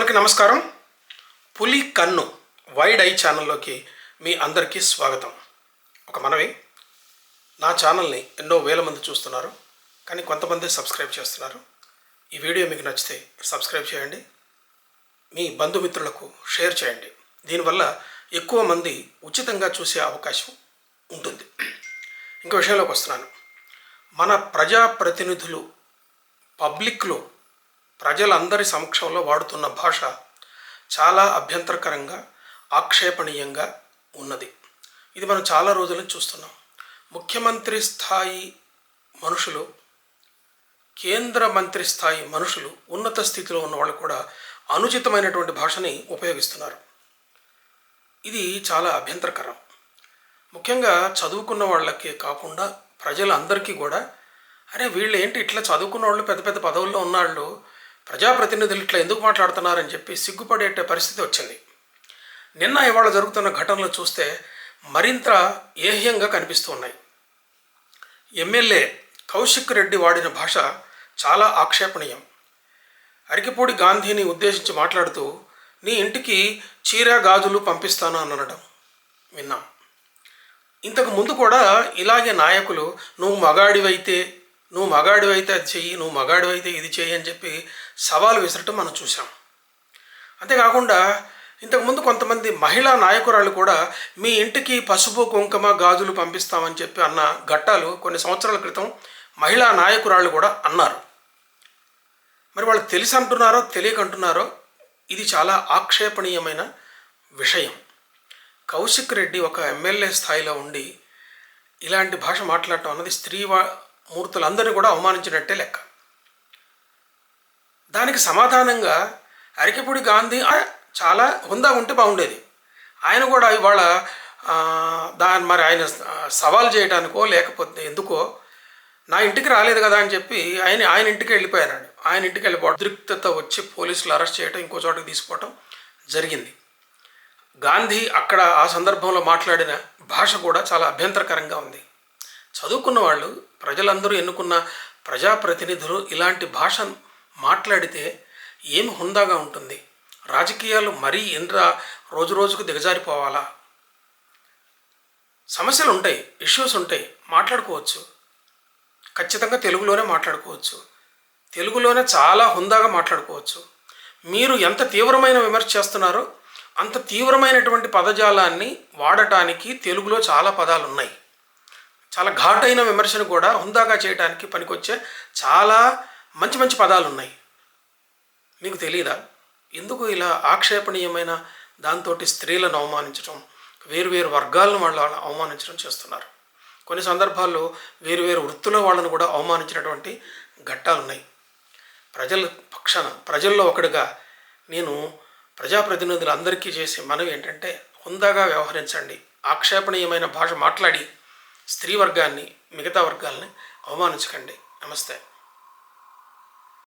ప్రేక్షకులకి నమస్కారం. పులి కన్ను వైడ్ ఐ ఛానల్లోకి మీ అందరికీ స్వాగతం. ఒక మనవి, నా ఛానల్ని ఎన్నో వేల మంది చూస్తున్నారు, కానీ కొంతమంది సబ్స్క్రైబ్ చేస్తున్నారు. ఈ వీడియో మీకు నచ్చితే సబ్స్క్రైబ్ చేయండి, మీ బంధుమిత్రులకు షేర్ చేయండి. దీనివల్ల ఎక్కువ మంది ఉచితంగా చూసే అవకాశం ఉంటుంది. ఇంకో విషయంలోకి వస్తున్నాను. మన ప్రజాప్రతినిధులు పబ్లిక్లో ప్రజలందరి సమక్షంలో వాడుతున్న భాష చాలా అభ్యంతరకరంగా, ఆక్షేపణీయంగా ఉన్నది. ఇది మనం చాలా రోజుల నుంచి చూస్తున్నాం. ముఖ్యమంత్రి స్థాయి మనుషులు, కేంద్ర మంత్రి స్థాయి మనుషులు, ఉన్నత స్థితిలో ఉన్న వాళ్ళు కూడా అనుచితమైనటువంటి భాషని ఉపయోగిస్తున్నారు. ఇది చాలా అభ్యంతరకరం. ముఖ్యంగా చదువుకున్న వాళ్ళకే కాకుండా ప్రజలందరికీ కూడా, అరే వీళ్ళు ఏంటి ఇట్లా చదువుకున్న వాళ్ళు, పెద్ద పెద్ద పదవుల్లో ఉన్నవాళ్ళు, ప్రజాప్రతినిధులు ఇట్లా ఎందుకు మాట్లాడుతున్నారని చెప్పి సిగ్గుపడే పరిస్థితి వచ్చింది. నిన్న ఇవాళ జరుగుతున్న ఘటనలు చూస్తే మరింత ఏహ్యంగా కనిపిస్తూ ఉన్నాయి. ఎమ్మెల్యే కౌశిక్ రెడ్డి వాడిన భాష చాలా ఆక్షేపణీయం. అరికిపూడి గాంధీని ఉద్దేశించి మాట్లాడుతూ, నీ ఇంటికి చీర గాజులు పంపిస్తాను అని అనడం విన్నాం. ఇంతకు ముందు కూడా ఇలాగే నాయకులు, నువ్వు మగాడివైతే అది చెయ్యి, నువ్వు మగాడివైతే ఇది చెయ్యి అని చెప్పి సవాలు విసరటం మనం చూసాం. అంతేకాకుండా ఇంతకుముందు కొంతమంది మహిళా నాయకురాళ్ళు కూడా మీ ఇంటికి పసుపు కుంకుమ గాజులు పంపిస్తామని చెప్పి అన్న ఘట్టాలు కొన్ని సంవత్సరాల క్రితం మహిళా నాయకురాళ్ళు కూడా అన్నారు. మరి వాళ్ళు తెలిసి అంటున్నారో తెలియక అంటున్నారో, ఇది చాలా ఆక్షేపణీయమైన విషయం. కౌశిక్ రెడ్డి ఒక ఎమ్మెల్యే స్థాయిలో ఉండి ఇలాంటి భాష మాట్లాడటం అన్నది స్త్రీ మూర్తులందరినీ కూడా అవమానించినట్టే లెక్క. దానికి సమాధానంగా అరికిపూడి గాంధీ చాలా హుందాగా ఉంటే బాగుండేది. ఆయన కూడా ఇవాళ మరి ఆయన సవాల్ చేయడానికో లేకపోతే ఎందుకో నా ఇంటికి రాలేదు కదా అని చెప్పి ఆయన ఇంటికి వెళ్ళిపోయాడు. ఆయన ఇంటికి వెళ్ళిపోవడం, ఉద్రిక్తత వచ్చి పోలీసులు అరెస్ట్ చేయడం, ఇంకో చోటకి తీసుకోవడం జరిగింది. గాంధీ అక్కడ ఆ సందర్భంలో మాట్లాడిన భాష కూడా చాలా అభ్యంతరకరంగా ఉంది. చదువుకున్న వాళ్ళు, ప్రజలందరూ ఎన్నుకున్న ప్రజాప్రతినిధులు ఇలాంటి భాష మాట్లాడితే ఏమి హుందాగా ఉంటుంది? రాజకీయాలు మరీ రోజు రోజుకు దిగజారిపోవాలా? సమస్యలు ఉంటాయి, ఇష్యూస్ ఉంటాయి, మాట్లాడుకోవచ్చు. ఖచ్చితంగా తెలుగులోనే మాట్లాడుకోవచ్చు, తెలుగులోనే చాలా హుందాగా మాట్లాడుకోవచ్చు. మీరు ఎంత తీవ్రమైన విమర్శ చేస్తున్నారో అంత తీవ్రమైనటువంటి పదజాలాన్ని వాడటానికి తెలుగులో చాలా పదాలు ఉన్నాయి. చాలా ఘాటైన విమర్శను కూడా హుందాగా చేయడానికి పనికొచ్చే చాలా మంచి మంచి పదాలు ఉన్నాయి. మీకు తెలియదా? ఎందుకు ఇలా ఆక్షేపణీయమైన దాంతో స్త్రీలను అవమానించడం, వేరువేరు వర్గాలను వాళ్ళు అవమానించడం చేస్తున్నారు. కొన్ని సందర్భాల్లో వేరువేరు వృత్తుల వాళ్ళను కూడా అవమానించినటువంటి ఘట్టాలు ఉన్నాయి. ప్రజల్లో ఒకటిగా నేను ప్రజాప్రతినిధులందరికీ చేసే మనవి ఏంటంటే, హుందాగా వ్యవహరించండి. ఆక్షేపణీయమైన భాష మాట్లాడి స్త్రీ వర్గాన్ని, మిగతా వర్గాల్ని అవమానించకండి. నమస్తే.